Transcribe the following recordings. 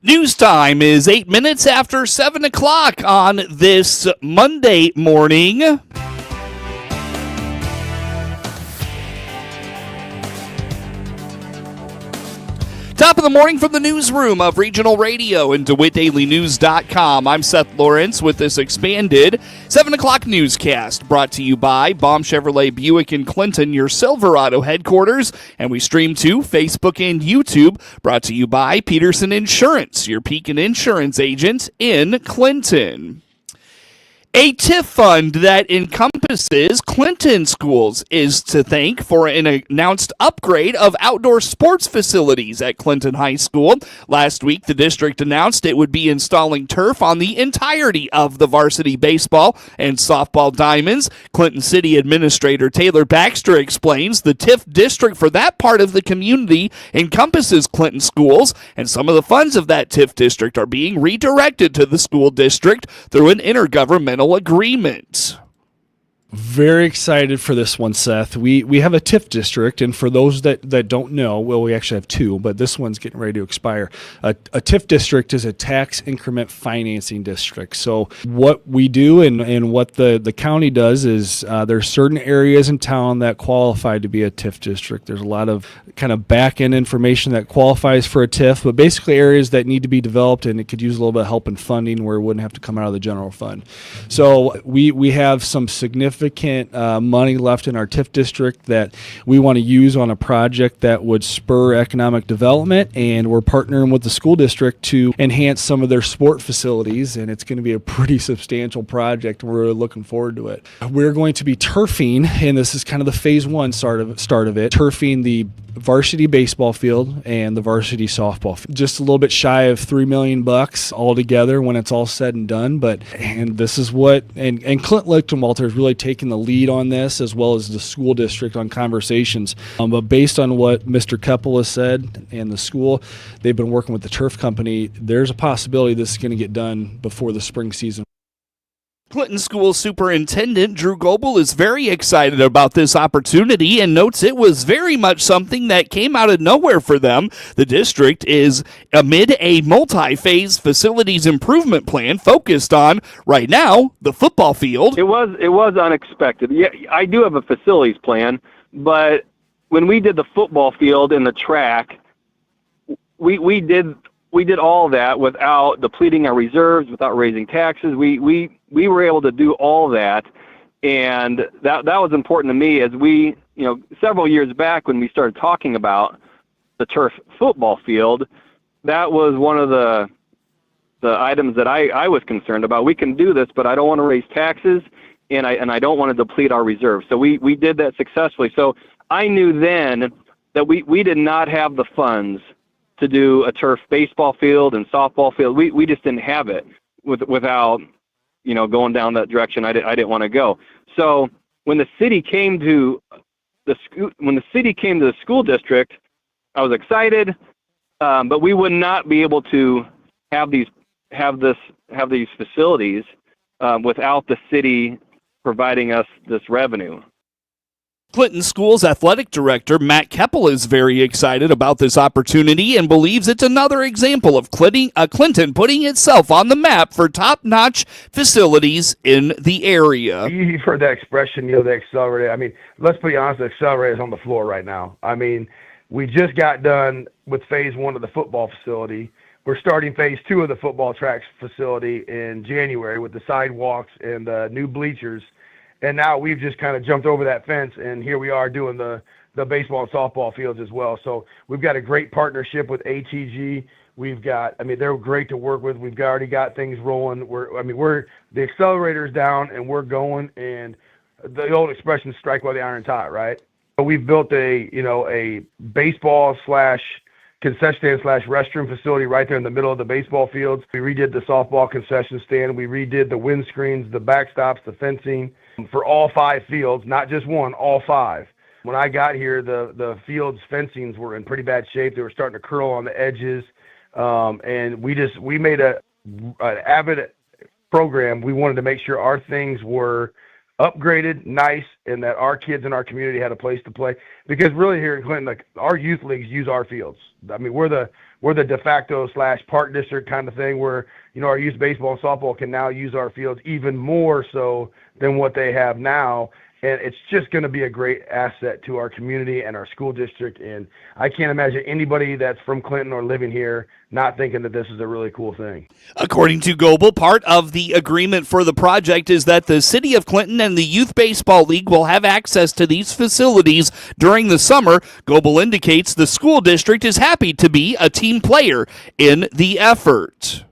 News time is 8 minutes after 7 o'clock on this Monday morning. Top of the morning from the newsroom of Regional Radio and DeWittDailyNews.com. I'm Seth Lawrence with this expanded 7 o'clock newscast brought to you by Baum Chevrolet Buick in Clinton, your Silverado headquarters. And we stream to Facebook and YouTube, brought to you by Peterson Insurance, your Pekin Insurance agent in Clinton. A TIF fund that encompasses Clinton schools is to thank for an announced upgrade of outdoor sports facilities at Clinton High School. Last week, the district announced it would be installing turf on the entirety of the varsity baseball and softball diamonds. Clinton City Administrator Taylor Baxter explains the TIF district for that part of the community encompasses Clinton schools, and some of the funds of that TIF district are being redirected to the school district through an intergovernmental agreement. Very excited for this one, Seth. We have a TIF district, and for those that don't know, well, we actually have two, but this one's getting ready to expire. A TIF district is a tax increment financing district. So what we do and what the county does is there's certain areas in town that qualify to be a TIF district. There's a lot of kind of back-end information that qualifies for a TIF, but basically areas that need to be developed, and it could use a little bit of help in funding where it wouldn't have to come out of the general fund. So we have some significant money left in our TIF district that we want to use on a project that would spur economic development, and we're partnering with the school district to enhance some of their sport facilities, and it's going to be a pretty substantial project. We're really looking forward to it. We're going to be turfing, and this is kind of the phase one start of it, turfing the varsity baseball field and the varsity softball field. Just a little bit shy of $3 million altogether when it's all said and done. And this is what, and Clint Lichtenwalter is really taking the lead on this, as well as the school district on conversations. But based on what Mr. Keppel has said and the school, they've been working with the turf company. There's a possibility this is going to get done before the spring season. Clinton School Superintendent Drew Goebel is very excited about this opportunity and notes it was very much something that came out of nowhere for them. The district is amid a multi-phase facilities improvement plan focused on, right now, the football field. It was unexpected. Yeah, I do have a facilities plan, but when we did the football field and the track, we did all that without depleting our reserves, without raising taxes. We were able to do all that, and that was important to me as we, several years back when we started talking about the turf football field, that was one of the items that I was concerned about. We can do this, but I don't want to raise taxes, and I don't want to deplete our reserves. So we did that successfully. So I knew then that we did not have the funds to do a turf baseball field and softball field. We just didn't have it without going down that direction. I didn't want to go. So when the city came to the school district, I was excited, but we would not be able to have these facilities without the city providing us this revenue. Clinton School's athletic director, Matt Keppel, is very excited about this opportunity and believes it's another example of Clinton putting itself on the map for top-notch facilities in the area. You've heard that expression, the accelerator. I mean, let's be honest, the accelerator is on the floor right now. I mean, we just got done with phase one of the football facility. We're starting phase two of the football tracks facility in January with the sidewalks and the new bleachers. And now we've just kind of jumped over that fence, and here we are doing the baseball and softball fields as well. So we've got a great partnership with ATG. They're great to work with. We've already got things rolling. The accelerator's down, and we're going. And the old expression, strike while the iron's hot, right? So we've built a baseball / concession stand / restroom facility right there in the middle of the baseball fields. We redid the softball concession stand. We redid the windscreens, the backstops, the fencing for all 5 fields, not just one, all 5. When I got here, the field's fencings were in pretty bad shape. They were starting to curl on the edges, and we made an avid program. We wanted to make sure our things were upgraded, nice, and that our kids in our community had a place to play. Because really here in Clinton, like our youth leagues use our fields. I mean, we're the de facto / park district kind of thing where, our youth baseball and softball can now use our fields even more so than what they have now. And it's just going to be a great asset to our community and our school district. And I can't imagine anybody that's from Clinton or living here not thinking that this is a really cool thing. According to Goebel, part of the agreement for the project is that the City of Clinton and the Youth Baseball League will have access to these facilities during the summer. Goebel indicates the school district is happy to be a team player in the effort.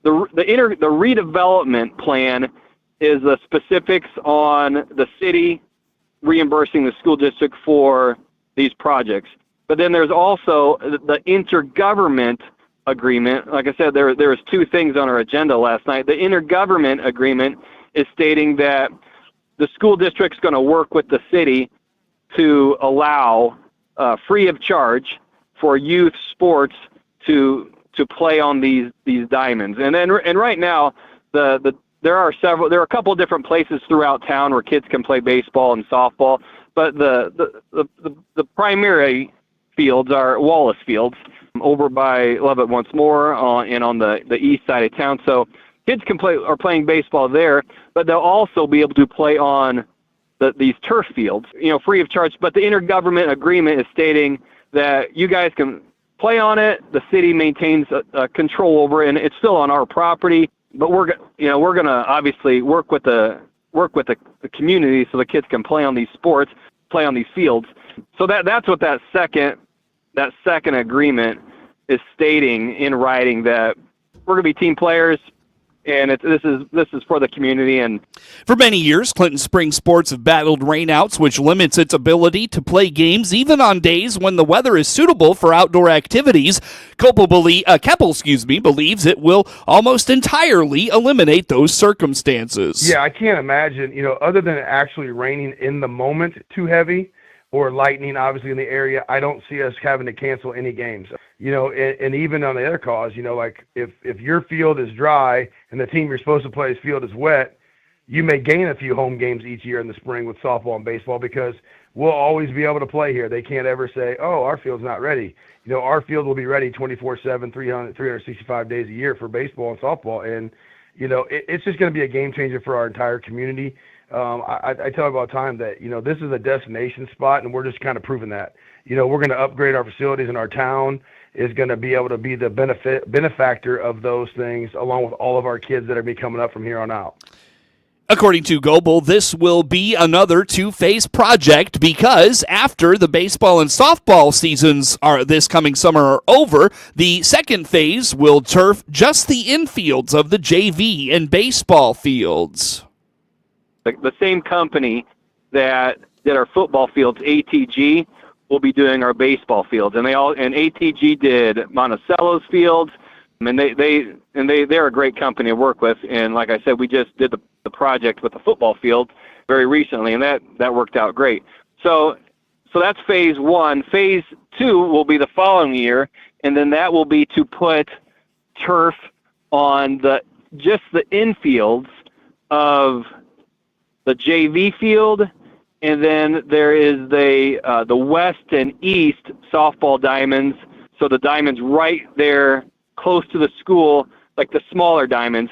The redevelopment plan is the specifics on the city reimbursing the school district for these projects. But then there's also the intergovernment agreement. Like I said, there was two things on our agenda last night. The intergovernment agreement is stating that the school district's going to work with the city to allow free of charge for youth sports to play on these diamonds. And right now there are a couple of different places throughout town where kids can play baseball and softball, but the primary fields are Wallace Fields over by Love It Once More and on the east side of town. So kids are playing baseball there, but they'll also be able to play on these turf fields, free of charge. But the intergovernment agreement is stating that you guys can play on it. The city maintains control over it, and it's still on our property. But we're going to obviously work with the community so the kids can play on these sports, play on these fields. So that's what that second agreement is stating in writing, that we're going to be team players, and this is for the community. And for many years, Clinton spring sports have battled rainouts, which limits its ability to play games even on days when the weather is suitable for outdoor activities. Keppel believes it will almost entirely eliminate those circumstances. Yeah, I can't imagine, other than actually raining in the moment too heavy or lightning obviously in the area, I don't see us having to cancel any games. And even on the other cause, like if your field is dry and the team you're supposed to play's field is wet, you may gain a few home games each year in the spring with softball and baseball because we'll always be able to play here. They can't ever say, oh, our field's not ready. Our field will be ready 24/7, 365 days a year for baseball and softball. And, it's just going to be a game changer for our entire community. I tell you all the time that, this is a destination spot, and we're just kind of proving that. We're going to upgrade our facilities, and our town is going to be able to be the benefactor of those things, along with all of our kids that are be coming up from here on out. According to Goebel, this will be another two-phase project because after the baseball and softball seasons this coming summer are over, the second phase will turf just the infields of the JV and baseball fields. The same company that did our football fields, ATG, will be doing our baseball fields, and ATG did Monticello's fields, and they're a great company to work with. And like I said, we just did the project with the football field very recently, and that worked out great. So that's phase one. Phase two will be the following year, and then that will be to put turf on just the infields of the JV field, and then there is the west and east softball diamonds. So the diamonds right there close to the school, like the smaller diamonds,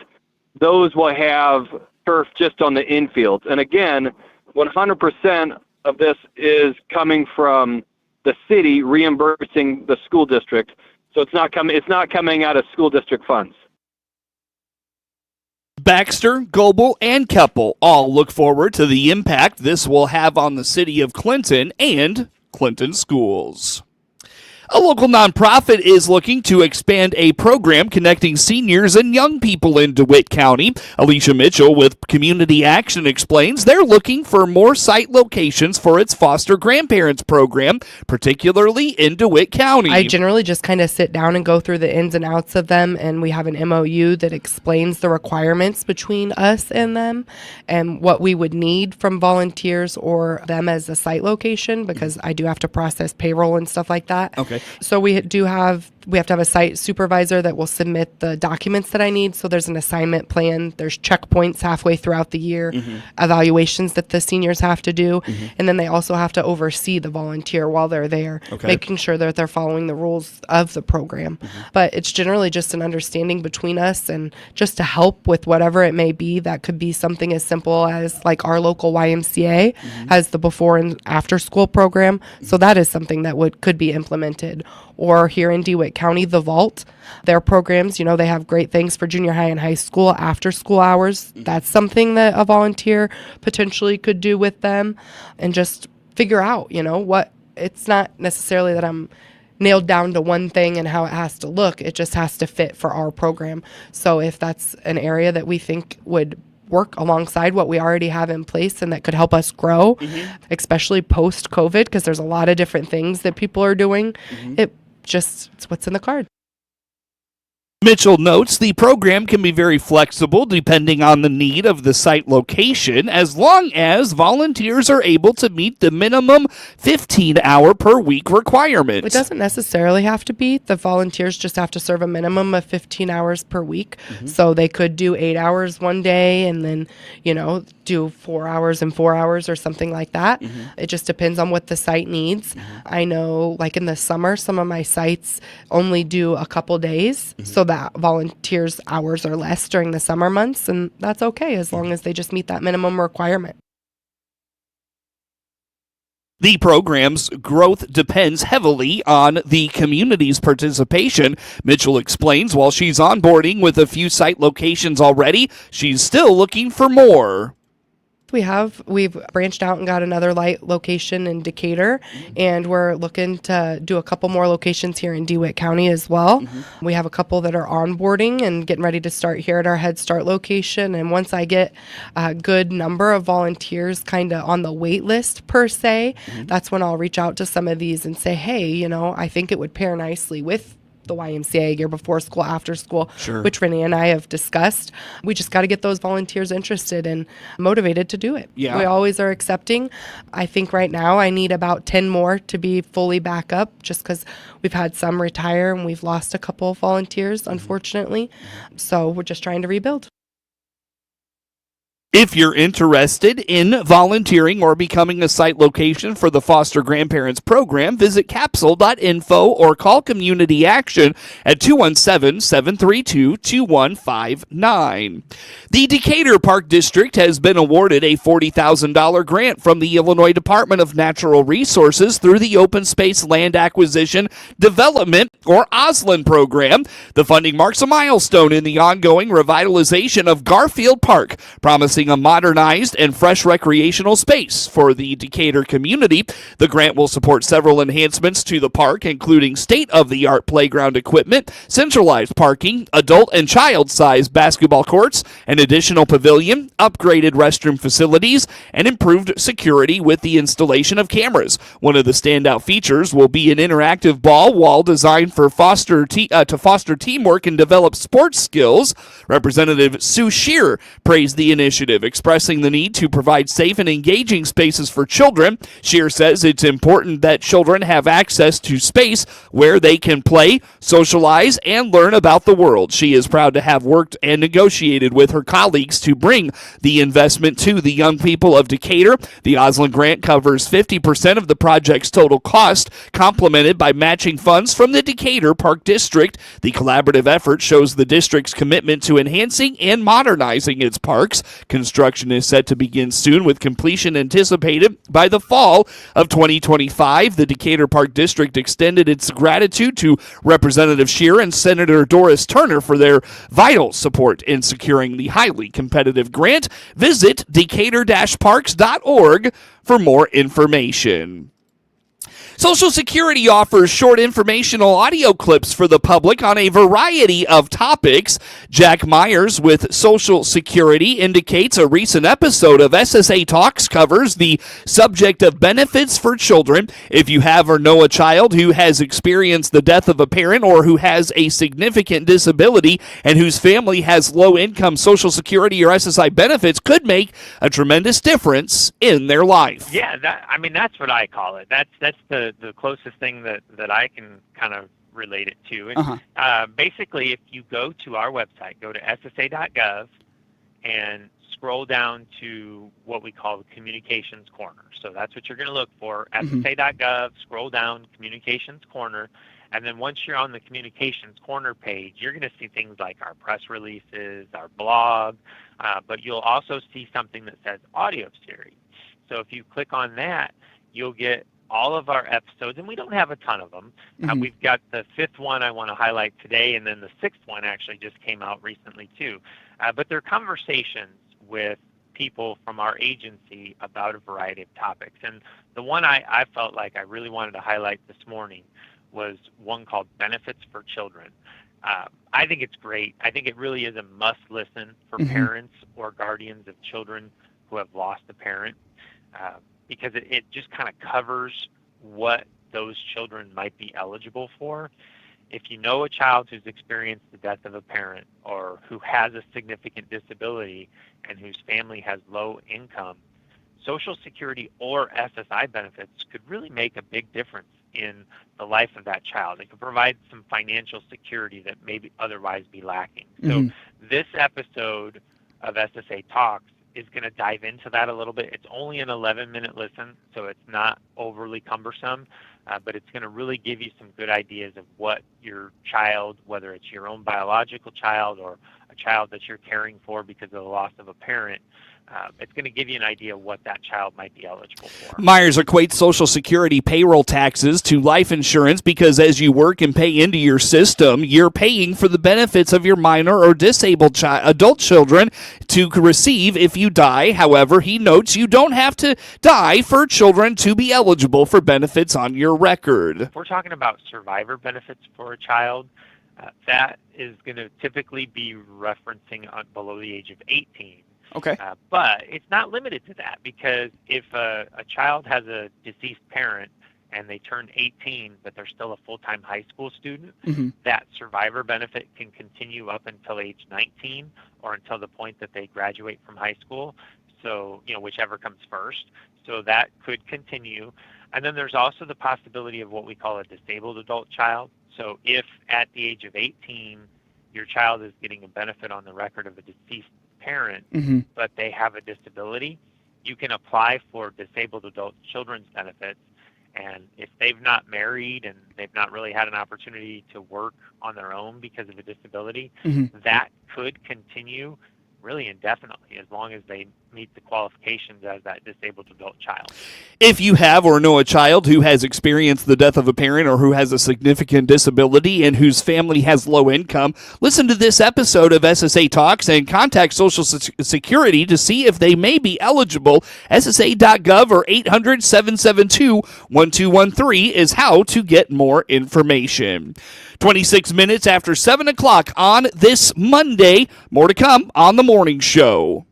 those will have turf just on the infields. And again, 100% of this is coming from the city reimbursing the school district. So it's not coming out of school district funds. Baxter, Goebel, and Keppel all look forward to the impact this will have on the city of Clinton and Clinton schools. A local nonprofit is looking to expand a program connecting seniors and young people in DeWitt County. Alicia Mitchell with Community Action explains they're looking for more site locations for its foster grandparents program, particularly in DeWitt County. I generally just kind of sit down and go through the ins and outs of them, and we have an MOU that explains the requirements between us and them and what we would need from volunteers or them as a site location, because I do have to process payroll and stuff like that. Okay. Okay. So we have to have a site supervisor that will submit the documents that I need. So there's an assignment plan. There's checkpoints halfway throughout the year, evaluations that the seniors have to do. And then they also have to oversee the volunteer while they're there, making sure that they're following the rules of the program. But it's generally just an understanding between us and just to help with whatever it may be. That could be something as simple as like our local YMCA has the before and after school program. So that is something that could be implemented. Or here in DeWitt County, the Vault, their programs, they have great things for junior high and high school after school hours. That's something that a volunteer potentially could do with them and just figure out, what it's not necessarily that I'm nailed down to one thing and how it has to look. It just has to fit for our program. So if that's an area that we think would work alongside what we already have in place and that could help us grow, especially post-COVID, because there's a lot of different things that people are doing, it's what's in the card. Mitchell notes the program can be very flexible depending on the need of the site location, as long as volunteers are able to meet the minimum 15-hour per week requirement. It doesn't necessarily have to be. The volunteers just have to serve a minimum of 15 hours per week. So they could do 8 hours one day and then, do 4 hours and 4 hours or something like that. It just depends on what the site needs. I know, like in the summer, some of my sites only do a couple days, so that volunteers' hours are less during the summer months, and that's okay as long as they just meet that minimum requirement. The program's growth depends heavily on the community's participation. Mitchell explains while she's onboarding with a few site locations already, she's still looking for more. We've branched out and got another light location in Decatur, and we're looking to do a couple more locations here in DeWitt County as well. We have a couple that are onboarding and getting ready to start here at our Head Start location. And once I get a good number of volunteers kind of on the wait list per se, that's when I'll reach out to some of these and say, hey, I think it would pair nicely with the YMCA, your before school, after school, which Renee and I have discussed. We just got to get those volunteers interested and motivated to do it. Yeah. We always are accepting. I think right now I need about 10 more to be fully back up, just because we've had some retire and we've lost a couple of volunteers, unfortunately. So we're just trying to rebuild. If you're interested in volunteering or becoming a site location for the Foster Grandparents Program, visit capsule.info or call Community Action at 217-732-2159. The Decatur Park District has been awarded a $40,000 grant from the Illinois Department of Natural Resources through the Open Space Land Acquisition Development, or OSLAN program. The funding marks a milestone in the ongoing revitalization of Garfield Park, promising a modernized and fresh recreational space for the Decatur community. The grant will support several enhancements to the park, including state-of-the-art playground equipment, centralized parking, adult and child-sized basketball courts, an additional pavilion, upgraded restroom facilities, and improved security with the installation of cameras. One of the standout features will be an interactive ball wall designed for foster teamwork and develop sports skills. Representative Sue Shear praised the initiative, expressing the need to provide safe and engaging spaces for children. Shear says it's important that children have access to space where they can play, socialize, and learn about the world. She is proud to have worked and negotiated with her colleagues to bring the investment to the young people of Decatur. The OSLAN grant covers 50% of the project's total cost, complemented by matching funds from the Decatur Park District. The collaborative effort shows the district's commitment to enhancing and modernizing its parks. Construction is set to begin soon, with completion anticipated by the fall of 2025. The Decatur Park District extended its gratitude to Representative Shear and Senator Doris Turner for their vital support in securing the highly competitive grant. Visit decatur-parks.org for more information. Social Security offers short informational audio clips for the public on a variety of topics. Jack Myers with Social Security indicates a recent episode of SSA Talks covers the subject of benefits for children. If you have or know a child who has experienced the death of a parent or who has a significant disability and whose family has low-income Social Security or SSI benefits, could make a tremendous difference in their life. Yeah, that's what I call it. That's the the closest thing that I can kind of relate it to. Basically, if you go to our website, go to ssa.gov and scroll down to what we call the Communications Corner. So that's what you're going to look for, ssa.gov, scroll down, Communications Corner, and then once you're on the Communications Corner page, you're going to see things like our press releases, our blog, but you'll also see something that says Audio Series. So if you click on that, you'll get all of our episodes, and we don't have a ton of them. We've got the 5th one I want to highlight today, and then the 6th one actually just came out recently too. But they're conversations with people from our agency about a variety of topics. And the one I felt like I really wanted to highlight this morning was one called Benefits for Children. I think it's great. I think it really is a must listen for parents or guardians of children who have lost a parent, because it just kind of covers what those children might be eligible for. If you know a child who's experienced the death of a parent or who has a significant disability and whose family has low income, Social Security or SSI benefits could really make a big difference in the life of that child. It could provide some financial security that maybe otherwise be lacking. So this episode of SSA Talks is going to dive into that a little bit. It's only an 11-minute listen, so it's not overly cumbersome, but it's going to really give you some good ideas of what your child, whether it's your own biological child or a child that you're caring for because of the loss of a parent, it's going to give you an idea of what that child might be eligible for. Myers equates Social Security payroll taxes to life insurance because as you work and pay into your system, you're paying for the benefits of your minor or disabled adult children to receive if you die. However, he notes you don't have to die for children to be eligible for benefits on your record. If we're talking about survivor benefits for a child, that is going to typically be referencing below the age of 18. Okay. But it's not limited to that, because if a child has a deceased parent and they turn 18 but they're still a full-time high school student, that survivor benefit can continue up until age 19 or until the point that they graduate from high school. So, whichever comes first. So that could continue. And then there's also the possibility of what we call a disabled adult child. So if at the age of 18 your child is getting a benefit on the record of a deceased parent, but they have a disability, you can apply for disabled adult children's benefits. And if they've not married and they've not really had an opportunity to work on their own because of a disability, that could continue really indefinitely as long as they meet the qualifications as that disabled adult child. If you have or know a child who has experienced the death of a parent or who has a significant disability and whose family has low income, listen to this episode of SSA Talks and contact Social Security to see if they may be eligible. SSA.gov or 800-772-1213 is how to get more information. 26 minutes after 7 o'clock on this Monday. More to come on the morning show.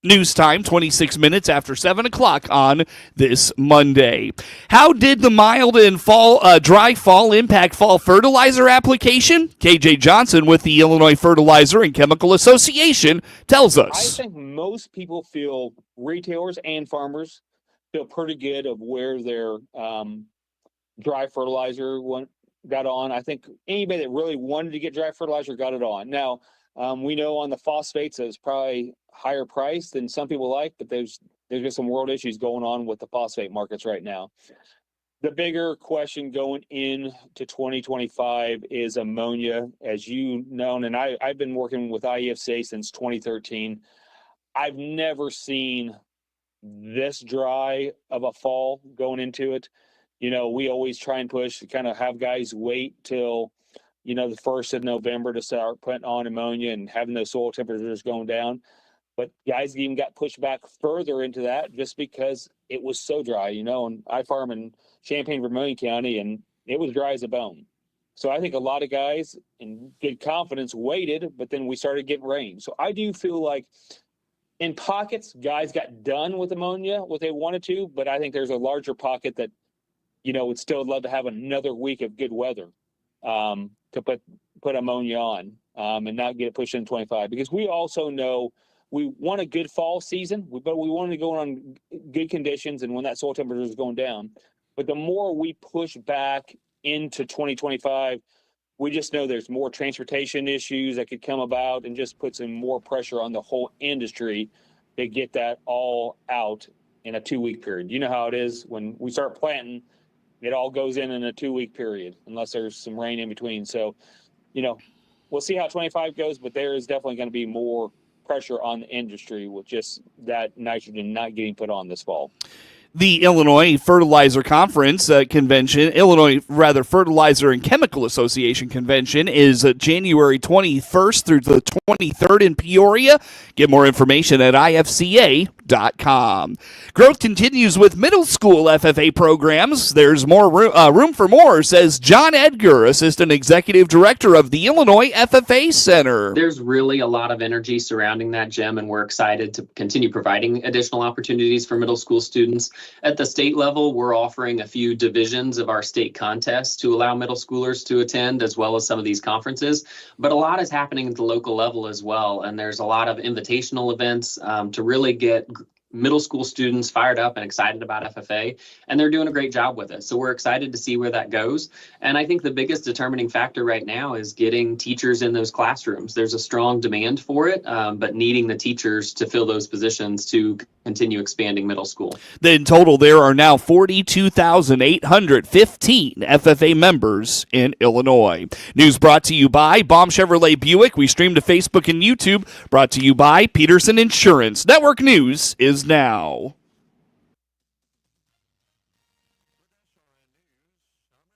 News time, 26 minutes after 7 o'clock on this Monday. How did the mild and dry fall impact fall fertilizer application? KJ Johnson with the Illinois Fertilizer and Chemical Association tells us. I think most people feel, retailers and farmers, feel pretty good of where their dry fertilizer got on. I think anybody that really wanted to get dry fertilizer got it on. Now, we know on the phosphates it's probably higher priced than some people like, but there's just some world issues going on with the phosphate markets right now. The bigger question going into 2025 is ammonia. As you know, and I've been working with IEFCA since 2013. I've never seen this dry of a fall going into it. We always try and push to kind of have guys wait till the 1st of November to start putting on ammonia and having those soil temperatures going down. but guys even got pushed back further into that just because it was so dry, and I farm in Champaign, Vermilion County, and it was dry as a bone. So I think a lot of guys in good confidence waited, but then we started getting rain. So I do feel like in pockets, guys got done with ammonia, what they wanted to, but I think there's a larger pocket that, would still love to have another week of good weather to put ammonia on and not get it pushed in 25. Because we also know we want a good fall season, but we want to go on good conditions and when that soil temperature is going down. But the more we push back into 2025, we just know there's more transportation issues that could come about and just put some more pressure on the whole industry to get that all out in a 2-week period. You know how it is when we start planting, it all goes in a 2-week period unless there's some rain in between. So, we'll see how 25 goes, but there is definitely going to be more pressure on the industry with just that nitrogen not getting put on this fall. The Illinois Fertilizer Conference convention, Fertilizer and Chemical Association convention is January 21st through the 23rd in Peoria. Get more information at ifca.com. Growth continues with middle school FFA programs. There's more room for more, says John Edgar, Assistant Executive Director of the Illinois FFA Center. There's really a lot of energy surrounding that, Jim, and we're excited to continue providing additional opportunities for middle school students. At the state level, we're offering a few divisions of our state contests to allow middle schoolers to attend, as well as some of these conferences. But a lot is happening at the local level as well, and there's a lot of invitational events to really get middle school students fired up and excited about FFA, and they're doing a great job with it. So we're excited to see where that goes. And I think the biggest determining factor right now is getting teachers in those classrooms. There's a strong demand for it, but needing the teachers to fill those positions to continue expanding middle school. In total, there are now 42,815 FFA members in Illinois. News brought to you by Baum Chevrolet Buick. We stream to Facebook and YouTube. Brought to you by Peterson Insurance. Network News is now.